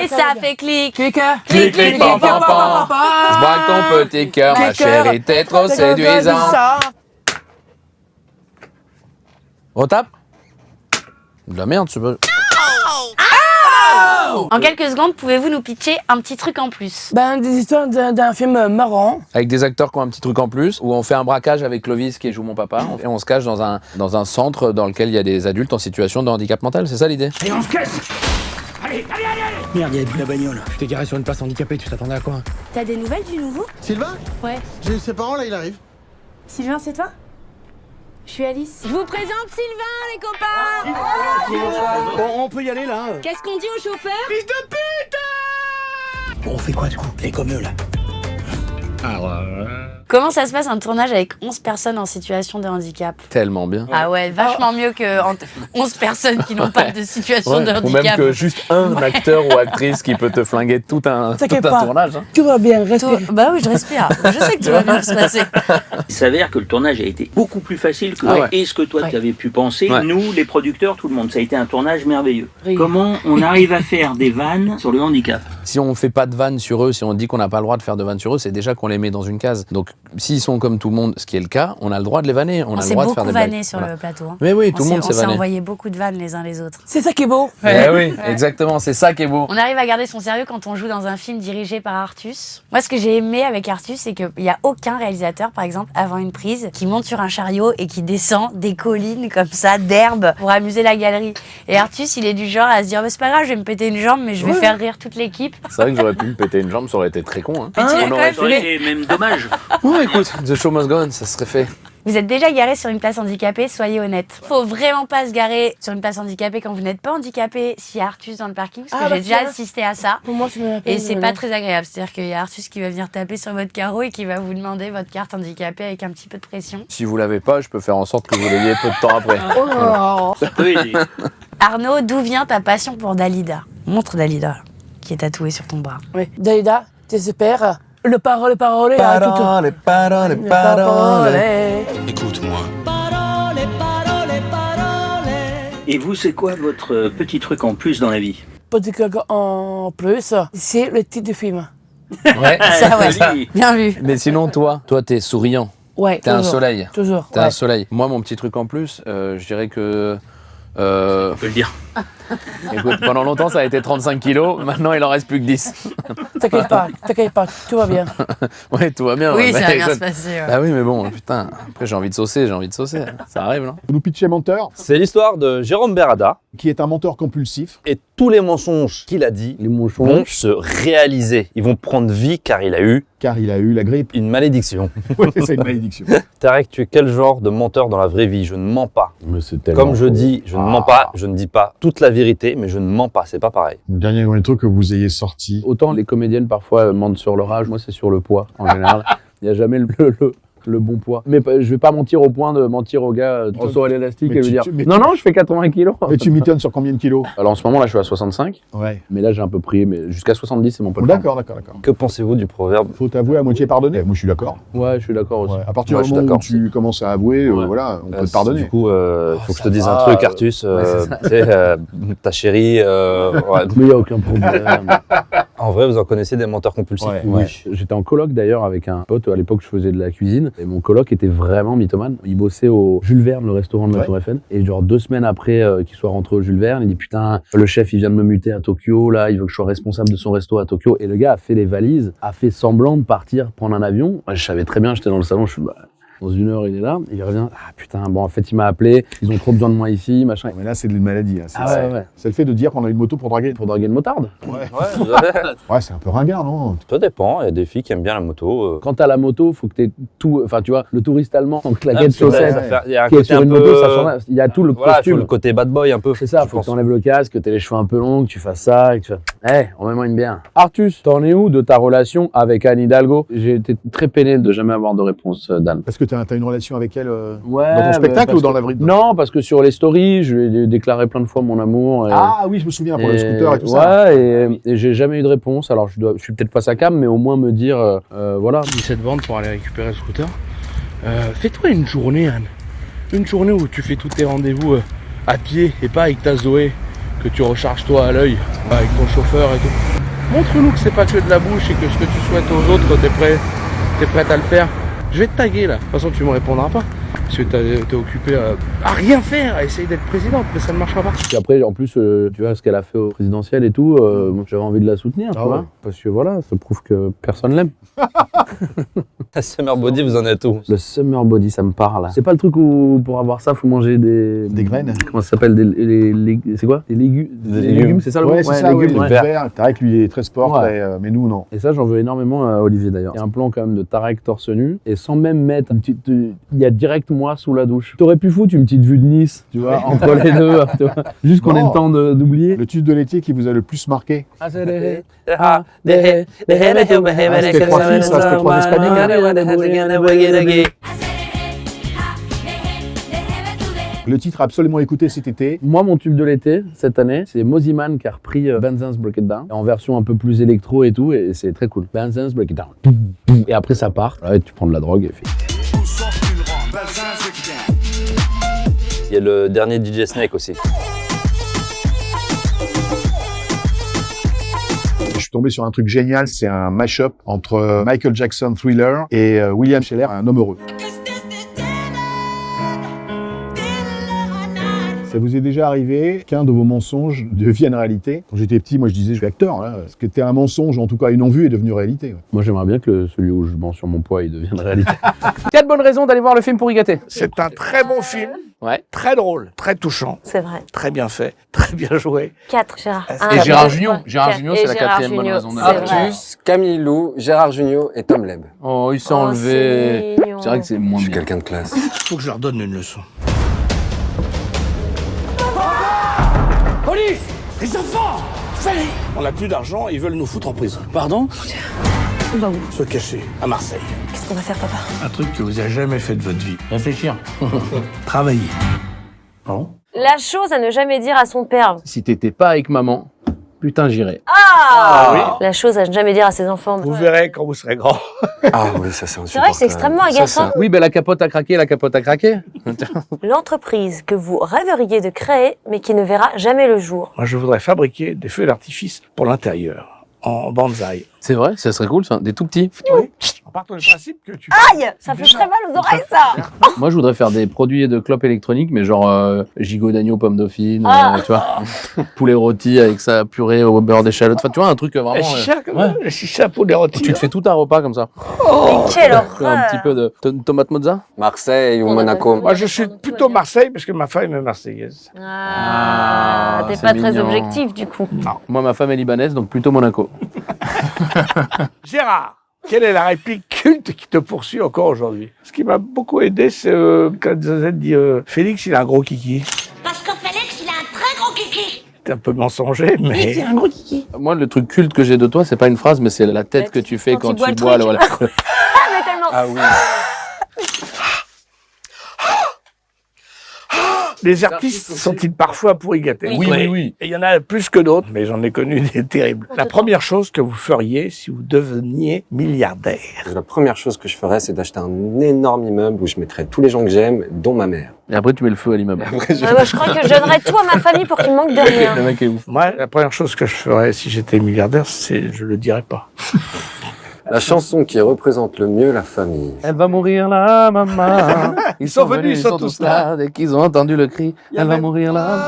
Et ça fait clic. Clic, Clic, clic, pam, pam, clic. pam. Je braque ton petit cœur, ma chérie, t'es trop séduisant. Retape. De la merde, tu veux. En quelques secondes, pouvez-vous nous pitcher un petit truc en plus? Ben, des histoires d'un film marrant. Avec des acteurs qui ont un petit truc en plus, où on fait un braquage avec Clovis qui joue mon papa, et on se cache dans un centre dans lequel il y a des adultes en situation de handicap mental, c'est ça l'idée? Allez, on se casse. Allez. Merde, il y avait plus la bagnole. Tu t'es garé sur une place handicapée, tu t'attendais à quoi? T'as des nouvelles du nouveau? Sylvain? Ouais. J'ai eu ses parents, là, il arrive. Sylvain, c'est toi? Je suis Alice. Je vous présente Sylvain, les copains. On peut y aller, là. Qu'est-ce qu'on dit au chauffeur? Bon, on fait quoi, du coup? Fais comme eux, là. Comment ça se passe un tournage avec 11 personnes en situation de handicap? Tellement bien. Ah ouais, vachement mieux que 11 personnes qui n'ont pas de situation de Ouais, ou handicap. même que juste un acteur ou actrice qui peut te flinguer tout un T'inquiète pas. tournage. Hein. Tout va bien, respire. Bah oui, je respire. Je sais que tout va bien se passer. Il s'avère que le tournage a été beaucoup plus facile que Ah ouais. et ce que toi tu avais pu penser, Ouais. nous les producteurs, tout le monde. Ça a été un tournage merveilleux. Oui. Comment on arrive à faire des vannes sur le handicap? Si on fait pas de vannes sur eux, si on dit qu'on n'a pas le droit de faire de vannes sur eux, c'est déjà qu'on les met dans une case. Donc s'ils sont comme tout le monde, ce qui est le cas, on a le droit de les vanner. On a le s'est droit de beaucoup faire des blagues. vanné sur Voilà. le plateau. Hein. Mais oui, tout le monde On s'est s'est vanné. envoyé beaucoup de vannes les uns les autres. C'est ça qui est beau. Eh oui, exactement, c'est ça qui est beau. On arrive à garder son sérieux quand on joue dans un film dirigé par Artus. Moi, ce que j'ai aimé avec Artus, c'est qu'il n'y a aucun réalisateur, par exemple, avant une prise, qui monte sur un chariot et qui descend des collines comme ça, d'herbe, pour amuser la galerie. Et Artus, il est du genre à se dire, bah, c'est pas grave, je vais me péter une jambe, mais je vais faire rire toute l'équipe. C'est vrai que j'aurais pu me péter une jambe, ça aurait été très con. Hein. tu l'as On quand aurait même Ça aurait été même dommage. Ouais, écoute, The Show Must Go On, ça serait fait. Vous êtes déjà garé sur une place handicapée, soyez honnête. Faut vraiment pas se garer sur une place handicapée quand vous n'êtes pas handicapé s'il y a Artus dans le parking, parce que j'ai déjà assisté à ça. Pour moi, c'est ma peine, Et c'est voilà. pas très agréable. C'est-à-dire qu'il y a Artus qui va venir taper sur votre carreau et qui va vous demander votre carte handicapée avec un petit peu de pression. Si vous l'avez pas, je peux faire en sorte que vous l'ayez peu de temps après. Oh là Ça peut aider. Arnaud, d'où vient ta passion pour Dalida? Montre Dalida, qui est tatouée sur ton bras. Oui. Dalida, t'espères. Le parole, parole. Parole, parole, parole. Écoute-moi. Et vous, c'est quoi votre petit truc en plus dans la vie? Petit truc en plus, c'est le titre du film. Ouais, Ça, ouais. Joli. Bien vu. Mais sinon, toi, t'es souriant. Ouais. T'es un toujours. soleil. Toujours. T'es un soleil. Moi, mon petit truc en plus, je dirais que. On peut le dire. Écoute, pendant longtemps, ça a été 35 kilos. Maintenant, il en reste plus que 10. T'inquiète pas, tout va bien. Ouais, tout va bien. Oui, ouais. ça va bien Écoute. se passer. Ouais. Ah oui, mais bon, putain. Après, j'ai envie de saucer. Ça arrive, non? Vous nous pitchez menteur, C'est l'histoire de Jérôme Berada qui est un menteur compulsif. et tous les mensonges qu'il a dit vont se réaliser. Ils vont prendre vie car il a eu Car il a eu la grippe. une malédiction. Ouais, c'est une malédiction. Tarek, tu es quel genre de menteur dans la vraie vie? Je ne mens pas. Comme je dis, je ne mens pas, je ne dis pas toute la vérité, mais je ne mens pas, c'est pas pareil. Le dernier truc que vous ayez sorti. Autant les comédiennes parfois mentent sur leur âge, moi c'est sur le poids en général. Il n'y a jamais le bon poids. Mais je vais pas mentir au point de mentir au gars sur l'élastique Mais et lui tu- dire tu- mais non, je fais 80 kilos. Et tu mitonnes sur combien de kilos? Alors en ce moment là je suis à 65, Ouais. mais là j'ai un peu pris, mais jusqu'à 70 c'est mon poids. D'accord. Que pensez-vous du proverbe? Faut t'avouer à moitié pardonner. Moi, je suis d'accord. Ouais, je suis d'accord aussi. Ouais. À partir Ouais, du je suis moment où d'accord tu commences à avouer, voilà, on peut te pardonner. Du coup, faut que je te ça dise va, un truc, Artus. ouais, c'est ça. Tu sais, ta chérie, ouais. Mais il n'y a aucun problème. En vrai, vous en connaissez des menteurs compulsifs? Ouais. Ouais. J'étais en coloc d'ailleurs avec un pote, à l'époque je faisais de la cuisine, et mon coloc était vraiment mythomane. Il bossait au Jules Verne, le restaurant de la Ouais. Tour Eiffel, et genre 2 semaines après qu'il soit rentré au Jules Verne, il dit putain, le chef il vient de me muter à Tokyo, là il veut que je sois responsable de son resto à Tokyo, et le gars a fait les valises, a fait semblant de partir prendre un avion. Moi, je savais très bien, j'étais dans le salon, je suis dans 1 heure il est là, et il revient, ah putain, bon en fait il m'a appelé, ils ont trop besoin de moi ici, machin. Mais là, c'est de une maladie. Hein. Ah ouais. C'est le fait de dire qu'on a une moto pour draguer. Pour draguer une motarde. Ouais, c'est un peu ringard, non? Ça dépend, il y a des filles qui aiment bien la moto. Quand t'as la moto, faut que t'aies tout, enfin tu vois, le touriste allemand, en claquette C'est vrai, chaussettes, il y a un qui est côté sur un une peu... moto, ça change, il y a tout le Voilà, il faut costume. le côté bad boy un peu. C'est ça, je faut que pense. t'enlèves le casque, que t'aies les cheveux un peu longs, que tu fasses ça, et que tu fasses emmène-moi une bière. Artus, t'en es où de ta relation avec Anne Hidalgo? J'ai été très peiné de jamais avoir de réponse d'Anne. Parce que t'as une relation avec elle Ouais. dans ton spectacle parce ou dans que- la vraie vie? Non, parce que sur les stories, je lui ai déclaré plein de fois mon amour. Et, Ah oui, je me souviens, pour le scooter et tout ouais, ça. et j'ai jamais eu de réponse. Alors je suis peut-être pas sa cam, mais au moins me dire, voilà. 17 bornes pour aller récupérer le scooter. Fais-toi une journée, Anne. Une journée où tu fais tous tes rendez-vous à pied et pas avec ta Zoé. que tu recharges toi à l'œil avec ton chauffeur et tout. Montre-nous que c'est pas que de la bouche et que ce que tu souhaites aux autres, t'es prête à le faire. Je vais te taguer là. De toute façon, tu me répondras pas. Parce que t'es occupé à rien faire, à essayer d'être présidente, mais ça ne marchera pas. Et après, en plus, tu vois ce qu'elle a fait au présidentiel et tout, j'avais envie de la soutenir, tu vois. Parce que voilà, ça prouve que personne l'aime. La summer body, vous en êtes où? Le summer body, ça me parle. C'est pas le truc où pour avoir ça, faut manger des graines. Comment ça s'appelle c'est quoi? Des légumes. Des légumes, c'est ça le mot? Ouais, c'est ça, légumes, ouais, verts. Tarek, lui, il est très sport, Ouais. très, mais nous, non. Et ça, j'en veux énormément à Olivier d'ailleurs. Il y a un plan quand même de Tarek torse nu et sans même mettre une petite. Il y a direct moi sous la douche. T'aurais pu foutre une petite vue de Nice, tu vois, entre les deux, tu vois, juste qu'on ait le temps d'oublier. Le tube de l'été qui vous a le plus marqué? C'était c'était trois fils, là, c'était trois Espagnols. Le titre absolument écouté cet été. Moi, mon tube de l'été, cette année, c'est Mosiman qui a repris Benzins Break It Down, en version un peu plus électro et tout, et c'est très cool. Benzins Break It Down. Et après, ça part. Ouais, tu prends de la drogue et fait. Il y a le dernier DJ Snake aussi. Je suis tombé sur un truc génial, c'est un mash-up entre Michael Jackson Thriller et William Scheller, Un homme heureux. Ça vous est déjà arrivé qu'un de vos mensonges devienne réalité? Quand j'étais petit, moi je disais je suis acteur. Hein. Ce qui était un mensonge, en tout cas une non-vue, est devenu réalité. Ouais. Moi, j'aimerais bien que celui où je mens sur mon poids, il devienne réalité. 4 bonnes raisons d'aller voir le film pour y gâter. C'est un très bon film, Ouais. très drôle, très touchant, C'est vrai. très bien fait, très bien joué. 4, Gérard. Et Gérard Junior. Gérard Junior, c'est la 4e bonne raison d'aller voir. Artus, Camille Lou, Gérard Jugnot et Tom Leb. Oh, il s'est enlevé. c'est mignon. C'est vrai que c'est moins Je suis bien. quelqu'un de classe. Faut que je leur donne une leçon. Police! Les enfants! Allez! On n'a plus d'argent, ils veulent nous foutre en prison. Pardon? On va où? Se cacher, à Marseille. Qu'est-ce qu'on va faire, papa? Un truc que vous avez jamais fait de votre vie. Réfléchir. Travailler. Pardon? La chose à ne jamais dire à son père. Si t'étais pas avec maman, putain, j'irais. Ah, oui. La chose à ne jamais dire à ses enfants. Vous verrez quand vous serez grand. Ah oui, ça c'est C'est vrai que c'est extrêmement agaçant. Oui, ben la capote a craqué, la capote a craqué. L'entreprise que vous rêveriez de créer, mais qui ne verra jamais le jour. Moi, je voudrais fabriquer des feux d'artifice pour l'intérieur, en bonsaï. C'est vrai, ça serait cool, ça. Des tout petits. En partant du principe que tu... Aïe! Ça fait très mal aux oreilles, ça! Moi, je voudrais faire des produits de clopes électroniques, mais genre gigot d'agneau, pomme dauphine, tu vois. Poulet rôti avec sa purée au beurre d'échalote. Enfin, tu vois, un truc vraiment... Le chicha, le chicha pour les rôtis. Tu te fais tout un repas comme ça. Mais quelle Tu vois, un petit horreur! peu de tomate mozza. Marseille ou Monaco. Moi, je suis plutôt Marseille parce que ma femme est marseillaise. Ah, t'es c'est pas très mignon. objectif, du coup. Moi, ma femme est libanaise, donc plutôt Monaco. Gérard, quelle est la réplique culte qui te poursuit encore aujourd'hui? Ce qui m'a beaucoup aidé, c'est quand Zazette dit Félix, il a un gros kiki. Parce que Félix, il a un très gros kiki. C'est un peu mensonger, mais... C'est un gros kiki. Moi, le truc culte que j'ai de toi, c'est pas une phrase, mais c'est la tête que tu fais quand tu bois. Voilà. Ah, mais tellement... Ah oui. Les artistes sont-ils parfois pourri gâtés? Oui. Et il y en a plus que d'autres, mais j'en ai connu des terribles. La première chose que vous feriez si vous deveniez milliardaire? La première chose que je ferais, c'est d'acheter un énorme immeuble où je mettrais tous les gens que j'aime, dont ma mère. Et après, tu mets le feu à l'immeuble. Moi, je crois que je donnerais tout à ma famille pour qu'il manque de rien. Le mec est ouf. Moi, la première chose que je ferais si j'étais milliardaire, c'est... je le dirais pas. La chanson qui représente le mieux la famille. Elle va mourir là, maman. Ils sont venus, ils sont tous là. Dès qu'ils ont entendu le cri, elle va mourir là.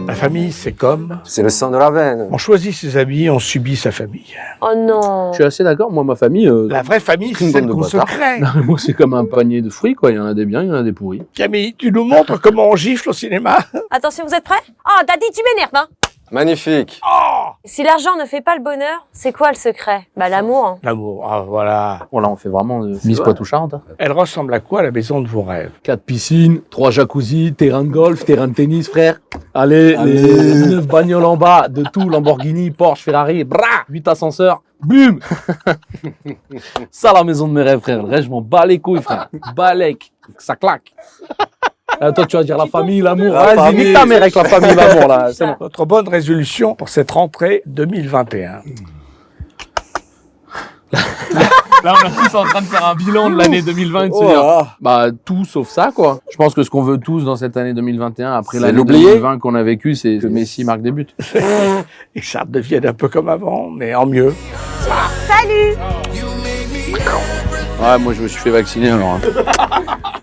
La famille, c'est comme... C'est le sang de la veine. On choisit ses amis, on subit sa famille. Oh non! Je suis assez d'accord. Moi, ma famille. La vraie famille, c'est une celle bande de qu'on se bâtards. crée. Non, moi, c'est comme un panier de fruits, quoi. Il y en a des biens, il y en a des pourris. Camille, tu nous montres comment on gifle au cinéma? Attention, vous êtes prêts? Oh, Daddy, tu m'énerves, hein? Magnifique. Oh! Si l'argent ne fait pas le bonheur, c'est quoi le secret? Bah, l'amour, hein. L'amour, ah voilà. Bon, là, on fait vraiment Miss Poitou-Charentes. Hein. Elle ressemble à quoi, la maison de vos rêves? 4 piscines, 3 jacuzzi, terrain de golf, terrain de tennis, frère. Allez, les 9 bagnoles en bas, de tout, Lamborghini, Porsche, Ferrari, 8 ascenseurs, bum. Ça, la maison de mes rêves, frère. Le reste, je m'en bats les couilles, frère. Balèque, ça claque. Toi, tu vas dire la famille, l'amour. Vas-y, nique ta mère avec la famille, l'amour, là. C'est bon. Votre bonne résolution pour cette rentrée 2021? Là, on est tous en train de faire un bilan de l'année 2020 et de se dire, bah, tout sauf ça, quoi. Je pense que ce qu'on veut tous dans cette année 2021, après l'année 2020 qu'on a vécue, c'est que Messi marque des buts. Et que ça redevienne un peu comme avant, mais en mieux. Salut! Ouais, moi je me suis fait vacciner alors.